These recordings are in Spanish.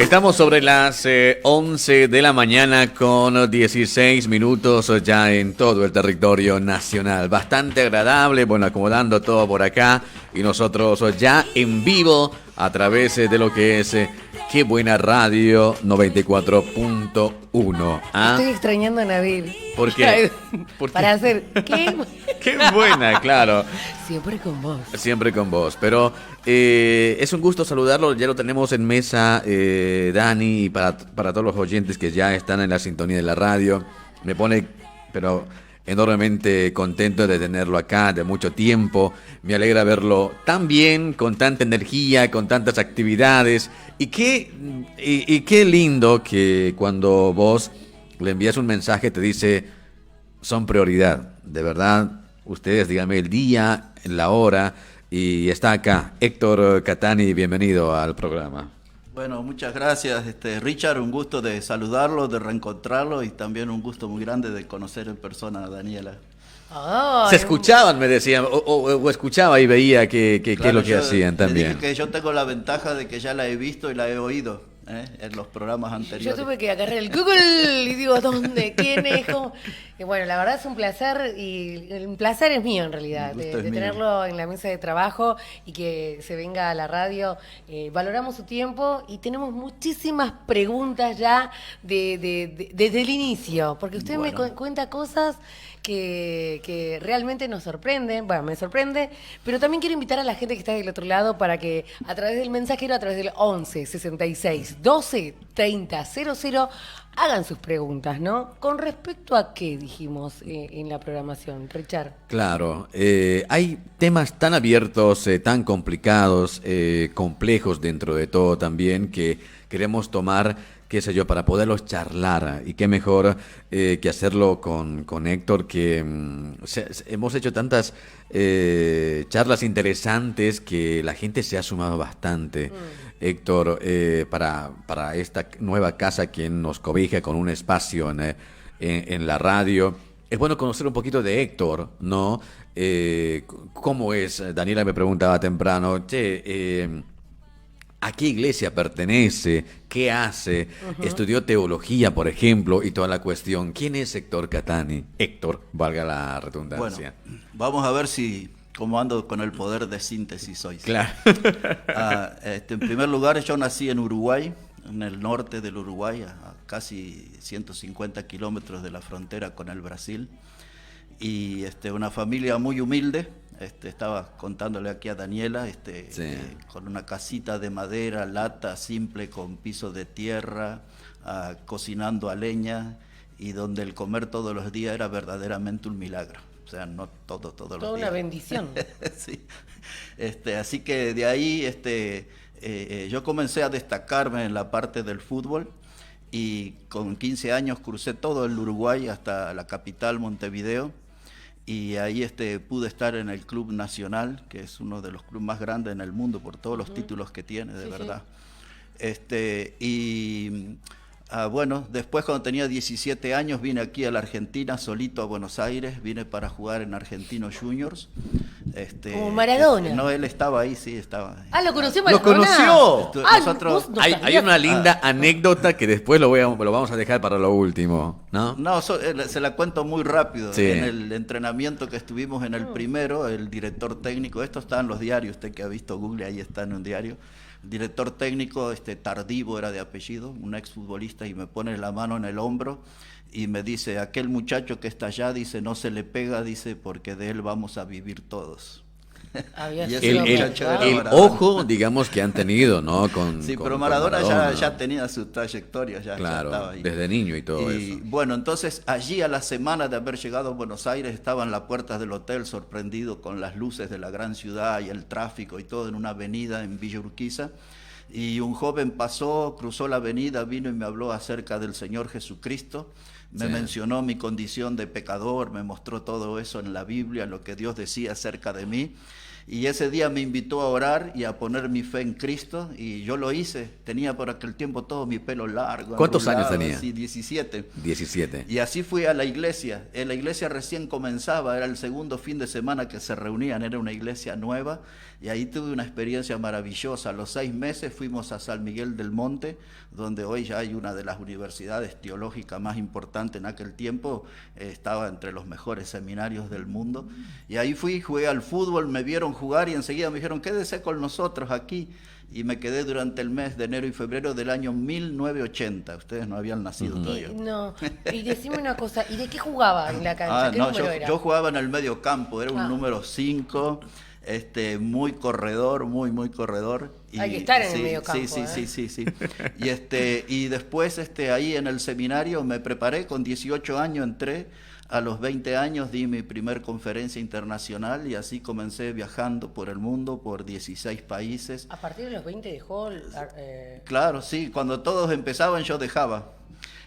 Estamos sobre las 11 de la mañana con 16 minutos ya en todo el territorio nacional. Bastante agradable, bueno, acomodando todo por acá y nosotros ya en vivo a través de lo que es Qué Buena Radio 94.1. ¿Ah? Estoy extrañando a Nabil. ¿Por qué? Para hacer qué buena, claro. Siempre con vos. Siempre con vos, pero es un gusto saludarlo, ya lo tenemos en mesa, Dani, y para todos los oyentes que ya están en la sintonía de la radio, me pone, pero enormemente contento de tenerlo acá, de mucho tiempo, me alegra verlo tan bien, con tanta energía, con tantas actividades, y qué lindo que cuando vos le envías un mensaje te dice, son prioridad, de verdad. Ustedes díganme el día, la hora, y está acá Héctor Catani, bienvenido al programa. Bueno, muchas gracias, Richard, un gusto de saludarlo, de reencontrarlo y también un gusto muy grande de conocer en persona a Daniela. Oh, Se escuchaban, me decían, o escuchaba y veía qué es lo que hacían también. Dije que yo tengo la ventaja de que ya la he visto y la he oído en los programas anteriores. Yo tuve que agarrar el Google y digo, ¿dónde? ¿Quién es? ¿Cómo? Y bueno, la verdad es un placer y el placer es mío en realidad, de tenerlo en la mesa de trabajo y que se venga a la radio. Valoramos su tiempo y tenemos muchísimas preguntas ya desde el inicio, porque usted me cuenta cosas que realmente nos sorprenden, bueno, me sorprende, pero también quiero invitar a la gente que está del otro lado para que a través del mensajero, a través del 11 66 12 30 00, hagan sus preguntas, ¿no? ¿Con respecto a qué dijimos en la programación, Richard? Claro, hay temas tan abiertos, tan complicados, complejos dentro de todo también, que queremos tomar, qué sé yo, para poderlos charlar. Y qué mejor que hacerlo con Héctor, que hemos hecho tantas charlas interesantes que la gente se ha sumado bastante. Héctor, para esta nueva casa, quien nos cobija con un espacio en la radio. Es bueno conocer un poquito de Héctor, ¿no? ¿Cómo es? Daniela me preguntaba temprano, ¿a qué iglesia pertenece? ¿Qué hace? Estudió teología, por ejemplo, y toda la cuestión. ¿Quién es Héctor Catani? Héctor, valga la redundancia. Bueno, vamos a ver cómo ando con el poder de síntesis hoy. Claro. En primer lugar, yo nací en Uruguay, en el norte del Uruguay, a casi 150 kilómetros de la frontera con el Brasil, y una familia muy humilde. Estaba contándole aquí a Daniela, con una casita de madera, lata, simple, con piso de tierra, cocinando a leña, y donde el comer todos los días era verdaderamente un milagro. O sea, no todos los días. Toda una bendición. Sí. Así que de ahí yo comencé a destacarme en la parte del fútbol, y con 15 años crucé todo el Uruguay hasta la capital, Montevideo, y ahí pude estar en el Club Nacional, que es uno de los clubes más grandes en el mundo por todos los títulos que tiene, de verdad. Bueno, después cuando tenía 17 años vine aquí a la Argentina, solito a Buenos Aires, vine para jugar en Argentinos Juniors. Como Maradona. No, él estaba ahí, sí, estaba ahí. Ah, ¿lo conoció ¡Lo Maradona? conoció! Nosotros... Hay una linda anécdota que después lo vamos a dejar para lo último, ¿no? No, se la cuento muy rápido. Sí. En el entrenamiento que estuvimos en el primero, el director técnico, esto está en los diarios, usted que ha visto Google, ahí está en un diario. El director técnico, Tardivo era de apellido, un exfutbolista, y me pone la mano en el hombro y me dice, aquel muchacho que está allá, dice, no se le pega, dice, porque de él vamos a vivir todos. El ojo, digamos, que han tenido, ¿no? Sí, con pero Maradona, ¿no? ya tenía su trayectoria, ya estaba ahí. Desde niño y todo eso. Bueno, entonces allí a la semana de haber llegado a Buenos Aires estaba en las puertas del hotel sorprendido con las luces de la gran ciudad y el tráfico y todo en una avenida en Villa Urquiza. Y un joven pasó, cruzó la avenida, vino y me habló acerca del Señor Jesucristo. Me mencionó mi condición de pecador, me mostró todo eso en la Biblia, lo que Dios decía acerca de mí. Y ese día me invitó a orar y a poner mi fe en Cristo, y yo lo hice. Tenía por aquel tiempo todo mi pelo largo. ¿Cuántos años tenía? Sí, 17. 17. Y así fui a la iglesia. La iglesia recién comenzaba, era el segundo fin de semana que se reunían, era una iglesia nueva, y ahí tuve una experiencia maravillosa. A los 6 meses fuimos a San Miguel del Monte, donde hoy ya hay una de las universidades teológicas más importantes. En aquel tiempo estaba entre los mejores seminarios del mundo, y ahí jugué al fútbol, me vieron jugar y enseguida me dijeron, quédese con nosotros aquí, y me quedé durante el mes de enero y febrero del año 1980. Ustedes no habían nacido todavía. No, y decime una cosa, ¿y de qué jugaba en la cancha? ¿Qué número era? Yo jugaba en el medio campo, era un número 5, muy corredor, muy corredor. Hay que estar en el medio campo. Sí. Y después ahí en el seminario me preparé, con 18 años entré. A los 20 años di mi primer conferencia internacional, y así comencé viajando por el mundo, por 16 países. ¿A partir de los 20 dejó? Claro, sí, cuando todos empezaban yo dejaba.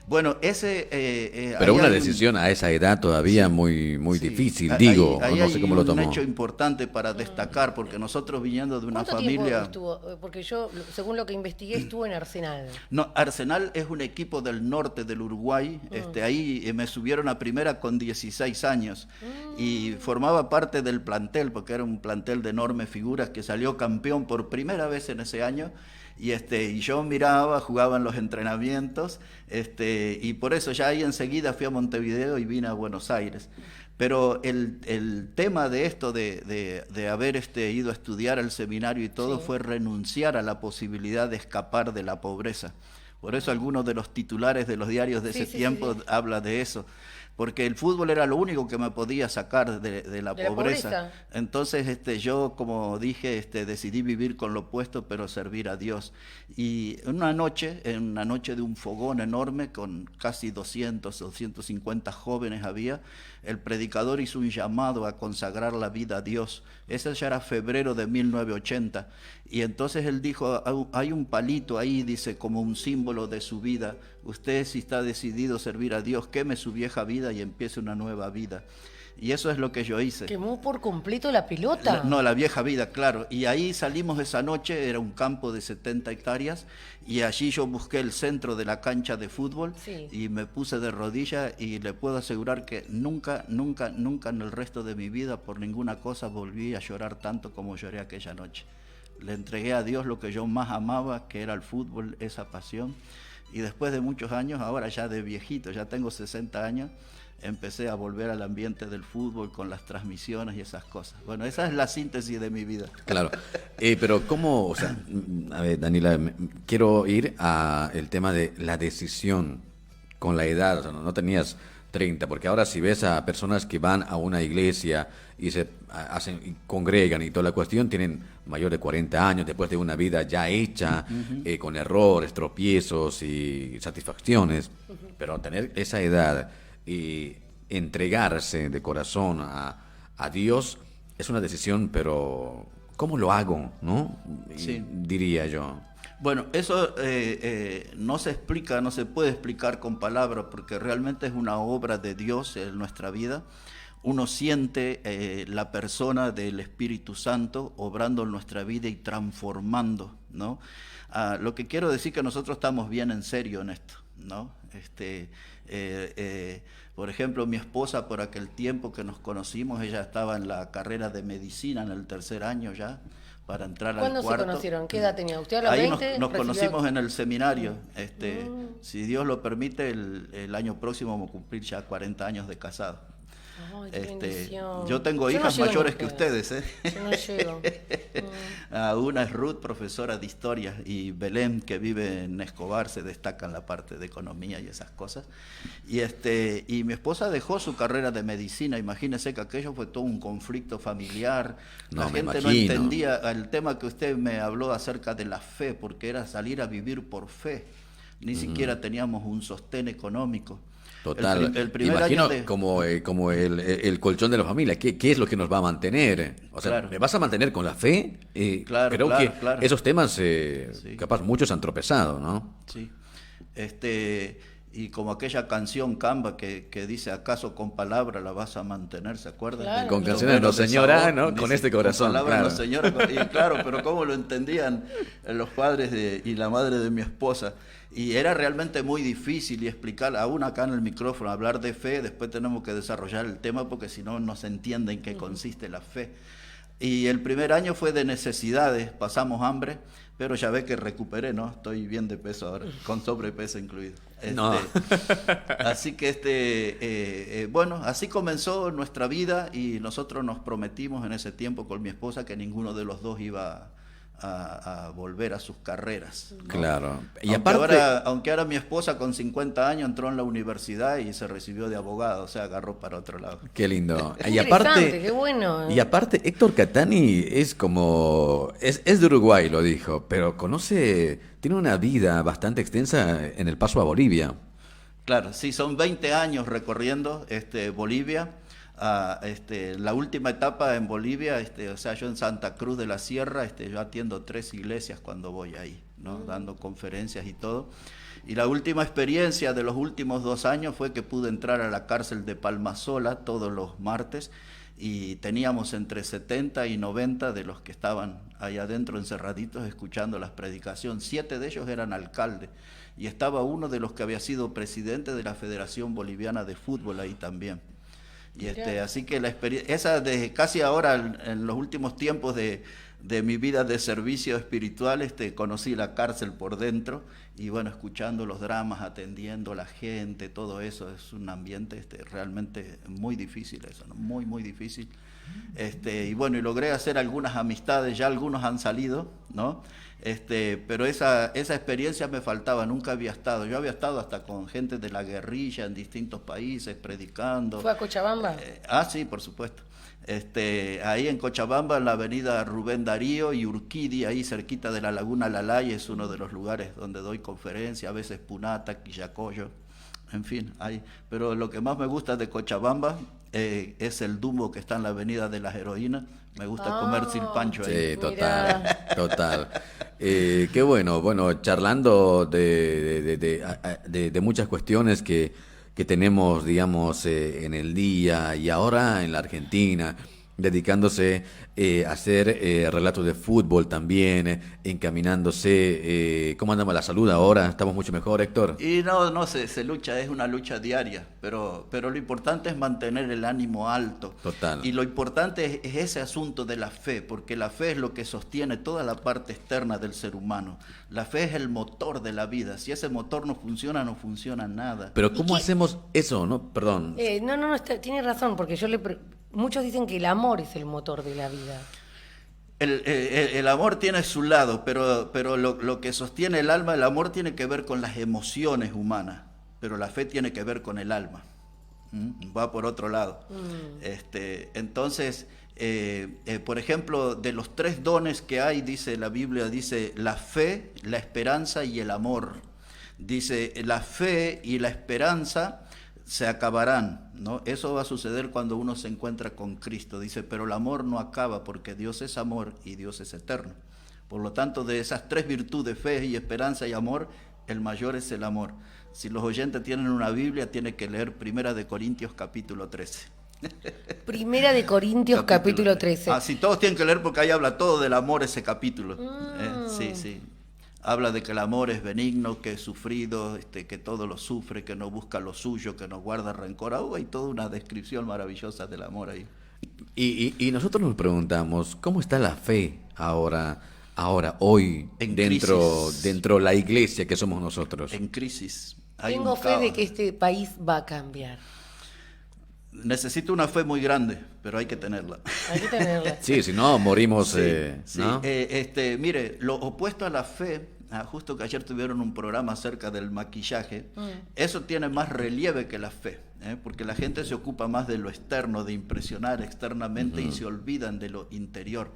Bueno, pero una decisión a esa edad todavía muy difícil, digo, ahí no sé cómo lo tomó. Hay un hecho importante para destacar, porque nosotros viniendo de una ¿Cuánto familia... tiempo estuvo? Porque yo, según lo que investigué, estuvo en Arsenal. No, Arsenal es un equipo del norte del Uruguay. Ahí me subieron a primera con 16 años y formaba parte del plantel, porque era un plantel de enormes figuras que salió campeón por primera vez en ese año. Y yo miraba, jugaba en los entrenamientos, y por eso ya ahí enseguida fui a Montevideo y vine a Buenos Aires. Pero el tema de esto, de haber ido a estudiar al seminario y todo, fue renunciar a la posibilidad de escapar de la pobreza. Por eso algunos de los titulares de los diarios de ese tiempo habla de eso. Porque el fútbol era lo único que me podía sacar de la pobreza. Entonces yo, como dije, decidí vivir con lo opuesto, pero servir a Dios. Y en una noche de un fogón enorme, con casi 250 jóvenes había, el predicador hizo un llamado a consagrar la vida a Dios. Ese ya era febrero de 1980. Y entonces él dijo, hay un palito ahí, dice, como un símbolo de su vida. Usted, si está decidido a servir a Dios, queme su vieja vida y empiece una nueva vida. Y eso es lo que yo hice. ¿Quemó por completo la pelota? La vieja vida, claro. Y ahí salimos esa noche, era un campo de 70 hectáreas, y allí yo busqué el centro de la cancha de fútbol y me puse de rodillas, y le puedo asegurar que nunca en el resto de mi vida, por ninguna cosa, volví a llorar tanto como lloré aquella noche. Le entregué a Dios lo que yo más amaba, que era el fútbol, esa pasión. Y después de muchos años, ahora ya de viejito, ya tengo 60 años, empecé a volver al ambiente del fútbol con las transmisiones y esas cosas. Bueno, esa es la síntesis de mi vida. Claro, pero ¿cómo? O sea, a ver, Daniela, quiero ir a el tema de la decisión con la edad. O sea, no tenías 30, porque ahora si ves a personas que van a una iglesia y se hacen, y congregan y toda la cuestión, tienen mayor de 40 años, después de una vida ya hecha, con errores, tropiezos y satisfacciones, pero tener esa edad y entregarse de corazón a Dios es una decisión, pero ¿cómo lo hago? ¿No? Diría yo. Bueno, eso no se explica, no se puede explicar con palabras, porque realmente es una obra de Dios en nuestra vida. Uno siente la persona del Espíritu Santo obrando en nuestra vida y transformando, ¿no? Lo que quiero decir que nosotros estamos bien en serio en esto, ¿no? Por ejemplo, mi esposa, por aquel tiempo que nos conocimos, ella estaba en la carrera de medicina en el 3er año ya, para entrar al cuarto. ¿Cuándo se conocieron? ¿Qué edad tenía usted? ¿A los Ahí 20? nos conocimos en el seminario. Si Dios lo permite, el año próximo vamos a cumplir ya 40 años de casado. Ay, qué bendición. Yo tengo hijas mayores que ustedes. Yo no llego. Una es Ruth, profesora de historia, y Belén, que vive en Escobar, se destaca en la parte de economía y esas cosas. Y mi esposa dejó su carrera de medicina. Imagínese que aquello fue todo un conflicto familiar. La gente no entendía el tema que usted me habló acerca de la fe, porque era salir a vivir por fe. Ni siquiera teníamos un sostén económico. Total, el primer imagino año como el colchón de la familia, ¿qué es lo que nos va a mantener? O sea, ¿me vas a mantener con la fe? Creo que esos temas, capaz muchos han tropezado, ¿no? Sí, y como aquella canción Camba que dice, ¿acaso con palabra la vas a mantener? ¿Se acuerdan? Claro. Con canciones no señora, ¿no? Dice, Con este corazón, con palabras claro. no señora, y claro, pero cómo lo entendían los padres y la madre de mi esposa. Y era realmente muy difícil y explicar, aún acá en el micrófono, hablar de fe, después tenemos que desarrollar el tema porque si no, no se entiende en qué consiste la fe. Y el primer año fue de necesidades, pasamos hambre, pero ya ve que recuperé, ¿no? Estoy bien de peso ahora, con sobrepeso incluido. No. Así que bueno, así comenzó nuestra vida y nosotros nos prometimos en ese tiempo con mi esposa que ninguno de los dos iba a volver a sus carreras, ¿no? Claro. Y Aunque aparte, aunque ahora mi esposa con 50 años entró en la universidad y se recibió de abogado, o sea, agarró para otro lado. qué lindo. Qué Y interesante, aparte, qué bueno. y aparte, Héctor Catani es como, es de Uruguay, lo dijo, pero tiene una vida bastante extensa en el paso a Bolivia. Claro, sí, son 20 años recorriendo Bolivia. La última etapa en Bolivia, o sea, yo en Santa Cruz de la Sierra, yo atiendo 3 iglesias cuando voy ahí, ¿no? Dando conferencias y todo. Y la última experiencia de los últimos 2 años fue que pude entrar a la cárcel de Palmasola todos los martes y teníamos entre 70 y 90 de los que estaban ahí adentro encerraditos escuchando las predicaciones. 7 de ellos eran alcaldes y estaba uno de los que había sido presidente de la Federación Boliviana de Fútbol ahí también. Y así que la experiencia, esa de casi ahora, en los últimos tiempos de mi vida de servicio espiritual, conocí la cárcel por dentro y bueno, escuchando los dramas, atendiendo a la gente, todo eso, es un ambiente realmente muy difícil eso, ¿no? Muy, muy difícil. Y bueno, y logré hacer algunas amistades, ya algunos han salido, ¿no? Pero esa experiencia me faltaba, nunca había estado. Yo había estado hasta con gente de la guerrilla en distintos países, predicando. ¿Fue a Cochabamba? Sí, por supuesto. Ahí en Cochabamba, en la avenida Rubén Darío y Urquidi, ahí cerquita de la Laguna Lalay, es uno de los lugares donde doy conferencia, a veces Punata, Quillacollo, en fin, ahí. Pero lo que más me gusta de Cochabamba es el Dumbo que está en la avenida de las Heroínas. Me gusta comer silpancho ahí. Sí, total, total. Qué bueno, charlando de muchas cuestiones que tenemos, digamos, en el día y ahora en la Argentina, dedicándose a hacer relatos de fútbol también, encaminándose. ¿Cómo andamos la salud ahora? ¿Estamos mucho mejor, Héctor? Y no, se lucha, es una lucha diaria, pero lo importante es mantener el ánimo alto. Total. Y lo importante es ese asunto de la fe, porque la fe es lo que sostiene toda la parte externa del ser humano. La fe es el motor de la vida. Si ese motor no funciona nada. Pero ¿cómo hacemos eso? No, perdón. No, tiene razón, porque muchos dicen que el amor es el motor de la vida. El amor tiene su lado, pero lo que sostiene el alma, el amor tiene que ver con las emociones humanas, pero la fe tiene que ver con el alma. Va por otro lado. Entonces, por ejemplo, de los 3 dones que hay, dice la Biblia, dice la fe, la esperanza y el amor. Dice, la fe y la esperanza se acabarán, ¿no? Eso va a suceder cuando uno se encuentra con Cristo. Dice, pero el amor no acaba porque Dios es amor y Dios es eterno. Por lo tanto, de esas 3 virtudes, fe y esperanza y amor, el mayor es el amor. Si los oyentes tienen una Biblia, tienen que leer 1 Corintios capítulo 13. 1 Corintios capítulo 13. Sí, todos tienen que leer porque ahí habla todo del amor ese capítulo. Sí. Habla de que el amor es benigno, que es sufrido, que todo lo sufre, que no busca lo suyo, que no guarda rencor. Hay toda una descripción maravillosa del amor ahí. Y nosotros nos preguntamos, ¿cómo está la fe ahora, hoy, dentro de la iglesia que somos nosotros? En crisis. Tengo fe de que este país va a cambiar. Necesito una fe muy grande, pero hay que tenerla. Hay que tenerla. Sí, si no, morimos, Sí. ¿no? Mire, lo opuesto a la fe, justo que ayer tuvieron un programa acerca del maquillaje, eso tiene más relieve que la fe, porque la gente se ocupa más de lo externo, de impresionar externamente y se olvidan de lo interior.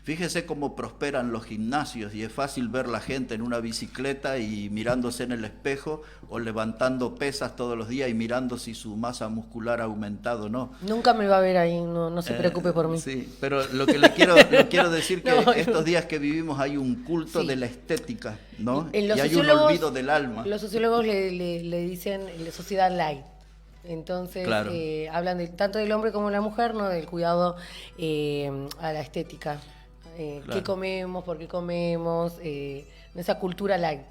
Fíjese cómo prosperan los gimnasios y es fácil ver la gente en una bicicleta y mirándose en el espejo o levantando pesas todos los días y mirando si su masa muscular ha aumentado o no. Nunca me va a ver ahí, no se preocupe por mí. Sí, pero lo que le quiero decir que estos días que vivimos hay un culto de la estética, ¿no? Y hay un olvido del alma. Los sociólogos le dicen la sociedad light. Entonces, claro. Hablan tanto del hombre como de la mujer, ¿no? Del cuidado a la estética. Claro. ¿Qué comemos? ¿Por qué comemos? Esa cultura light.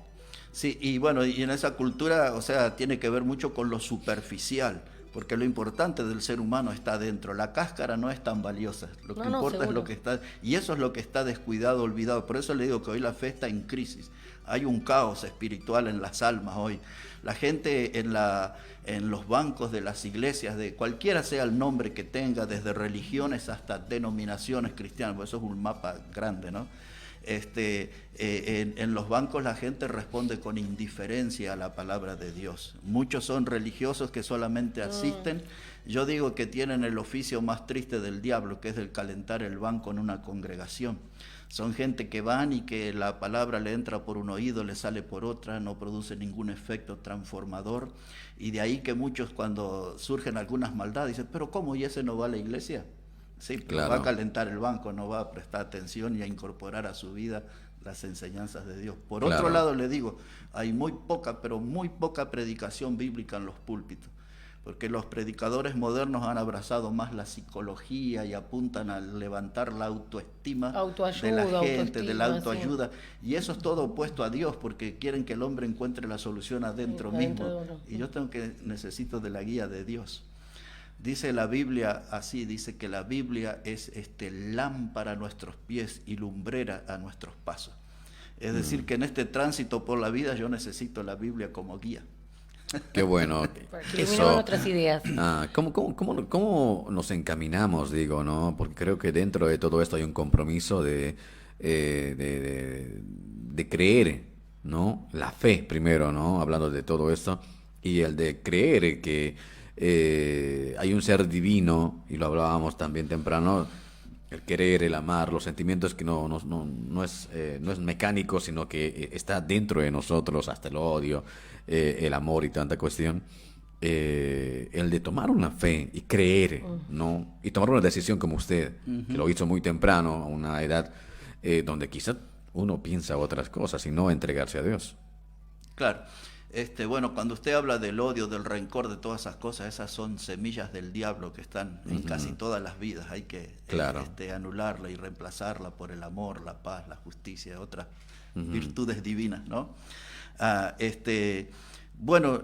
Sí, y bueno, y en esa cultura, o sea, tiene que ver mucho con lo superficial, porque lo importante del ser humano está dentro. La cáscara no es tan valiosa, lo que importa es lo que está, y eso es lo que está descuidado, olvidado. Por eso le digo que hoy la fe está en crisis. Hay un caos espiritual en las almas hoy. La gente en los bancos de las iglesias, de cualquiera sea el nombre que tenga, desde religiones hasta denominaciones cristianas, pues eso es un mapa grande, ¿no? En los bancos la gente responde con indiferencia a la palabra de Dios. Muchos son religiosos que solamente asisten. Yo digo que tienen el oficio más triste del diablo, que es el calentar el banco en una congregación. Son gente que van y que la palabra le entra por un oído, le sale por otra, no produce ningún efecto transformador. Y de ahí que muchos, cuando surgen algunas maldades, dicen, pero ¿cómo? ¿Y ese no va a la iglesia? Sí, pero claro. Va a calentar el banco, no va a prestar atención y a incorporar a su vida las enseñanzas de Dios. Por otro lado le digo, hay muy poca, pero muy poca predicación bíblica en los púlpitos, porque los predicadores modernos han abrazado más la psicología y apuntan a levantar la autoestima de la gente, de la autoayuda, sí. Y eso es todo opuesto a Dios, porque quieren que el hombre encuentre la solución adentro mismo, y yo necesito de la guía de Dios. Dice la Biblia así, dice que la Biblia es lámpara a nuestros pies y lumbrera a nuestros pasos. Es decir, que en este tránsito por la vida yo necesito la Biblia como guía. Qué bueno. Eso. Otras ideas. ¿Cómo nos encaminamos, digo, no? Porque creo que dentro de todo esto hay un compromiso de creer, ¿no? La fe primero, ¿no? Hablando de todo esto, y el de creer que hay un ser divino, y lo hablábamos también temprano, el querer, el amar, los sentimientos que no es mecánico, sino que está dentro de nosotros, hasta el odio, el amor y tanta cuestión. El de tomar una fe y creer, ¿no? Y tomar una decisión como usted, que lo hizo muy temprano, a una edad donde quizá uno piensa otras cosas y no entregarse a Dios. Claro. Bueno, cuando usted habla del odio, del rencor, de todas esas cosas, esas son semillas del diablo que están en casi todas las vidas. Hay que anularla y reemplazarla por el amor, la paz, la justicia, otras virtudes divinas, ¿no? Bueno,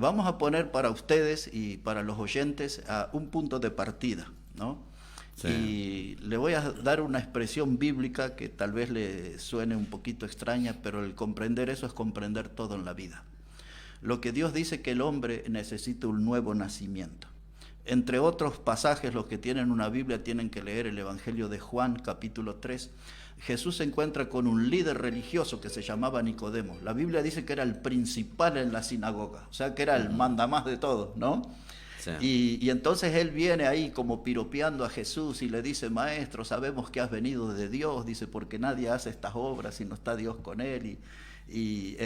vamos a poner para ustedes y para los oyentes un punto de partida, ¿no? Sí. Y le voy a dar una expresión bíblica que tal vez le suene un poquito extraña, pero el comprender eso es comprender todo en la vida. Lo que Dios dice que el hombre necesita un nuevo nacimiento. Entre otros pasajes, los que tienen una Biblia tienen que leer el Evangelio de Juan, capítulo 3. Jesús se encuentra con un líder religioso que se llamaba Nicodemo. La Biblia dice que era el principal en la sinagoga, o sea que era el mandamás de todos, ¿no? Sí. Y entonces él viene ahí como piropeando a Jesús y le dice, maestro, sabemos que has venido de Dios, dice, porque nadie hace estas obras si no está Dios con él, y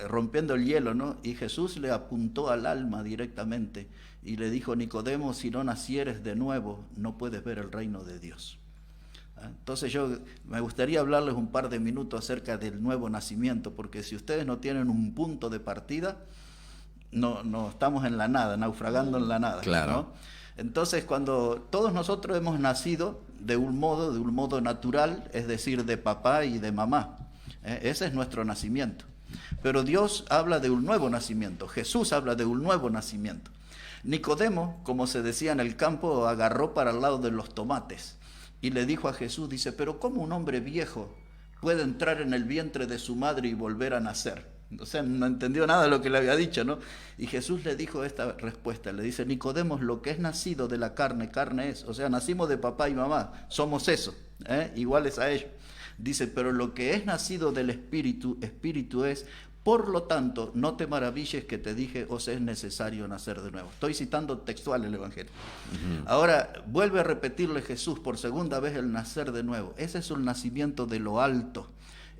rompiendo el hielo, ¿no? Y Jesús le apuntó al alma directamente y le dijo, Nicodemo, si no nacieres de nuevo, no puedes ver el reino de Dios. Entonces yo me gustaría hablarles un par de minutos acerca del nuevo nacimiento, porque si ustedes no tienen un punto de partida, no estamos en la nada, naufragando en la nada, claro. ¿no? Entonces, cuando todos nosotros hemos nacido de un modo natural, es decir, de papá y de mamá, ese es nuestro nacimiento. Pero Dios habla de un nuevo nacimiento, Jesús habla de un nuevo nacimiento. Nicodemo, como se decía en el campo, agarró para el lado de los tomates y le dijo a Jesús, dice, pero ¿cómo un hombre viejo puede entrar en el vientre de su madre y volver a nacer? O sea, no entendió nada de lo que le había dicho, ¿no? Y Jesús le dijo esta respuesta, le dice, Nicodemo, lo que es nacido de la carne, carne es. O sea, nacimos de papá y mamá, somos eso, iguales a ellos. Dice, pero lo que es nacido del Espíritu, Espíritu es, Por lo tanto, no te maravilles que te dije, os es necesario nacer de nuevo. Estoy citando textual el Evangelio. Ahora, vuelve a repetirle Jesús por segunda vez el nacer de nuevo. Ese es un nacimiento de lo alto,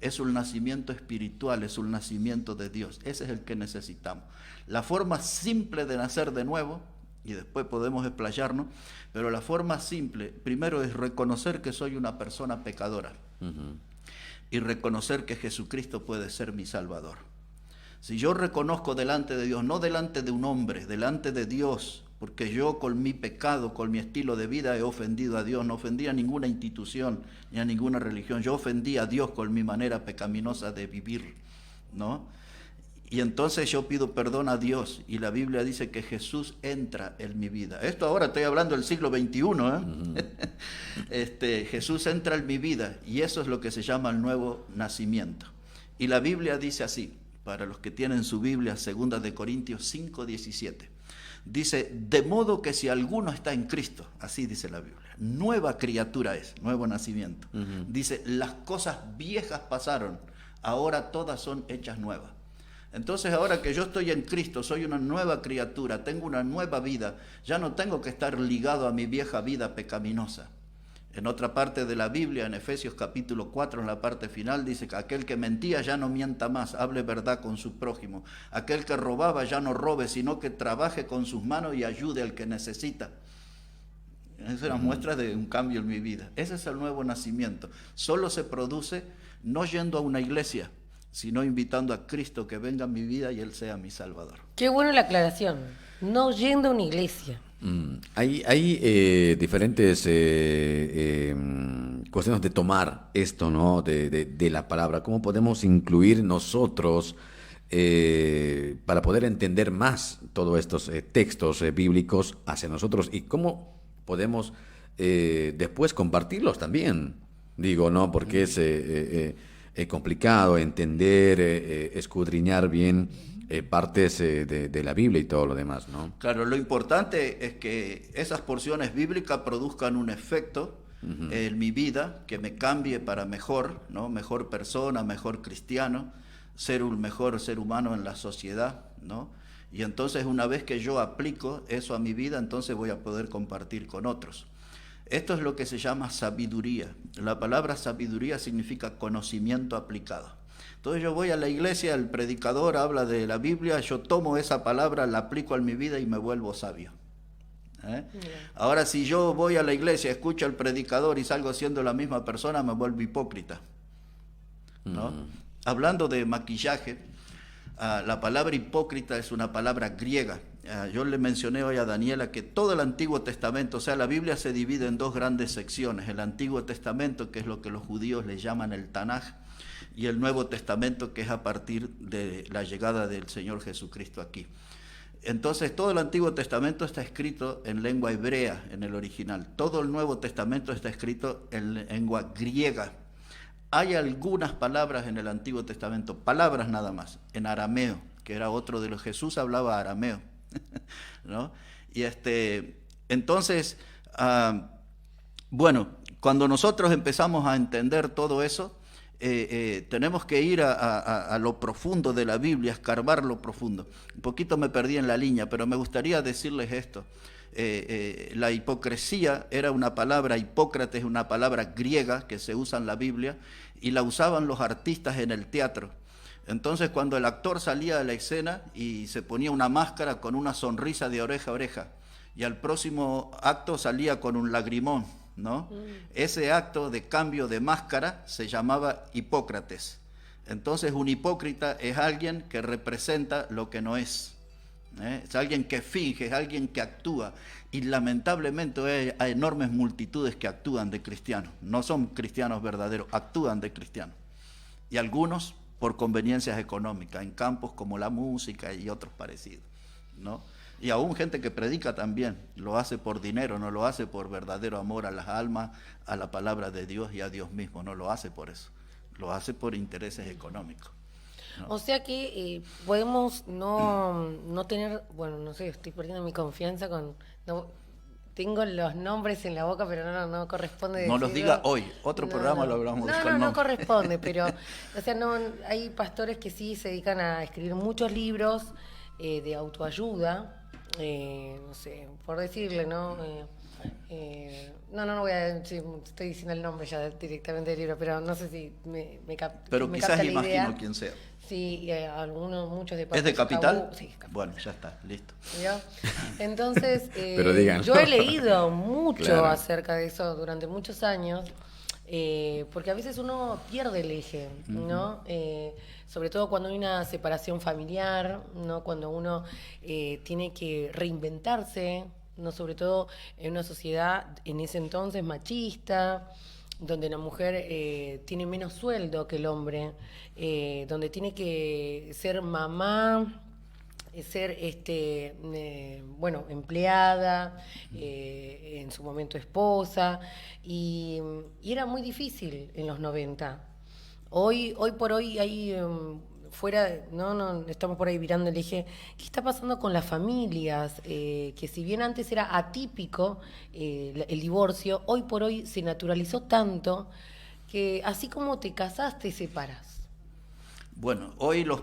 es un nacimiento espiritual, es un nacimiento de Dios. Ese es el que necesitamos. La forma simple de nacer de nuevo, y después podemos explayarnos, pero la forma simple, primero es reconocer que soy una persona pecadora. Y reconocer que Jesucristo puede ser mi Salvador. Si yo reconozco delante de Dios, no delante de un hombre, delante de Dios, porque yo con mi pecado, con mi estilo de vida he ofendido a Dios, no ofendí a ninguna institución ni a ninguna religión, yo ofendí a Dios con mi manera pecaminosa de vivir, ¿no? Y entonces yo pido perdón a Dios y la Biblia dice que Jesús entra en mi vida. Esto ahora estoy hablando del siglo XXI, Jesús entra en mi vida y eso es lo que se llama el nuevo nacimiento. Y la Biblia dice así, para los que tienen su Biblia, 2 de Corintios 5:17. Dice, de modo que si alguno está en Cristo, así dice la Biblia, nueva criatura es, nuevo nacimiento. Dice, las cosas viejas pasaron, ahora todas son hechas nuevas. Entonces ahora que yo estoy en Cristo, soy una nueva criatura, tengo una nueva vida, ya no tengo que estar ligado a mi vieja vida pecaminosa. En otra parte de la Biblia, en Efesios capítulo 4, en la parte final, dice que aquel que mentía ya no mienta más, hable verdad con su prójimo. Aquel que robaba ya no robe, sino que trabaje con sus manos y ayude al que necesita. Esa es una muestra de un cambio en mi vida. Ese es el nuevo nacimiento. Solo se produce no yendo a una iglesia, sino invitando a Cristo que venga a mi vida y Él sea mi Salvador. Qué bueno la aclaración, no yendo a una iglesia. Hay diferentes cuestiones de tomar esto, ¿no? de la palabra. ¿Cómo podemos incluir nosotros para poder entender más todos estos textos bíblicos hacia nosotros? ¿Y cómo podemos después compartirlos también? Digo, ¿no? Porque es complicado entender, escudriñar bien partes de la Biblia y todo lo demás, ¿no? Claro, lo importante es que esas porciones bíblicas produzcan un efecto en mi vida, que me cambie para mejor, ¿no? Mejor persona, mejor cristiano, ser un mejor ser humano en la sociedad, ¿no? Y entonces una vez que yo aplico eso a mi vida, entonces voy a poder compartir con otros. Esto es lo que se llama sabiduría. La palabra sabiduría significa conocimiento aplicado. Entonces yo voy a la iglesia, el predicador habla de la Biblia, yo tomo esa palabra, la aplico en mi vida y me vuelvo sabio. Ahora si yo voy a la iglesia, escucho al predicador y salgo siendo la misma persona, me vuelvo hipócrita, ¿no? Hablando de maquillaje, la palabra hipócrita es una palabra griega. Yo le mencioné hoy a Daniela que todo el Antiguo Testamento, o sea, la Biblia se divide en dos grandes secciones. El Antiguo Testamento, que es lo que los judíos le llaman el Tanaj, y el Nuevo Testamento, que es a partir de la llegada del Señor Jesucristo aquí. Entonces, todo el Antiguo Testamento está escrito en lengua hebrea, en el original. Todo el Nuevo Testamento está escrito en lengua griega. Hay algunas palabras en el Antiguo Testamento, palabras nada más, en arameo, que era otro de los... Jesús hablaba arameo, ¿no? Y entonces, bueno, cuando nosotros empezamos a entender todo eso, tenemos que ir a lo profundo de la Biblia, escarbar lo profundo. Un poquito me perdí en la línea, pero me gustaría decirles esto. La hipocresía era una palabra, Hipócrates, una palabra griega que se usa en la Biblia y la usaban los artistas en el teatro. Entonces cuando el actor salía de la escena y se ponía una máscara con una sonrisa de oreja a oreja y al próximo acto salía con un lagrimón, ¿no? Ese acto de cambio de máscara se llamaba Hipócrates. Entonces un hipócrita es alguien que representa lo que no es. Es alguien que finge, es alguien que actúa. Y lamentablemente hay enormes multitudes que actúan de cristianos. No son cristianos verdaderos, actúan de cristianos. Y algunos por conveniencias económicas, en campos como la música y otros parecidos, ¿no? Y aún gente que predica también, lo hace por dinero, no lo hace por verdadero amor a las almas, a la palabra de Dios y a Dios mismo, no lo hace por eso, lo hace por intereses económicos. ¿No? O sea que podemos no tener, bueno, no sé, estoy perdiendo mi confianza con tengo los nombres en la boca, pero no corresponde No los decirlo. diga hoy, otro programa lo hablamos con No nombre. corresponde, pero, o sea, no, hay pastores que sí se dedican a escribir muchos libros de autoayuda, no sé, por decirle, ¿no? No voy a decir, estoy diciendo el nombre ya directamente del libro, pero no sé si me capta. Pero me quizás capta la imagino idea. quién sea. Sí, muchos de ¿Es de Capital? Sí, Capital. Bueno, ya está, listo. ¿Vio? Entonces, Pero díganlo. yo he leído mucho Claro. acerca de eso durante muchos años, porque a veces uno pierde el eje, ¿no? Sobre todo cuando hay una separación familiar, ¿no? Cuando uno tiene que reinventarse, ¿no? Sobre todo en una sociedad en ese entonces machista, donde la mujer tiene menos sueldo que el hombre, donde tiene que ser mamá, ser empleada, en su momento esposa, y era muy difícil en los 90. Hoy por hoy hay fuera, no estamos por ahí virando el eje. ¿Qué está pasando con las familias? Que si bien antes era atípico el divorcio, hoy por hoy se naturalizó tanto que así como te casás, te separás. Bueno, hoy los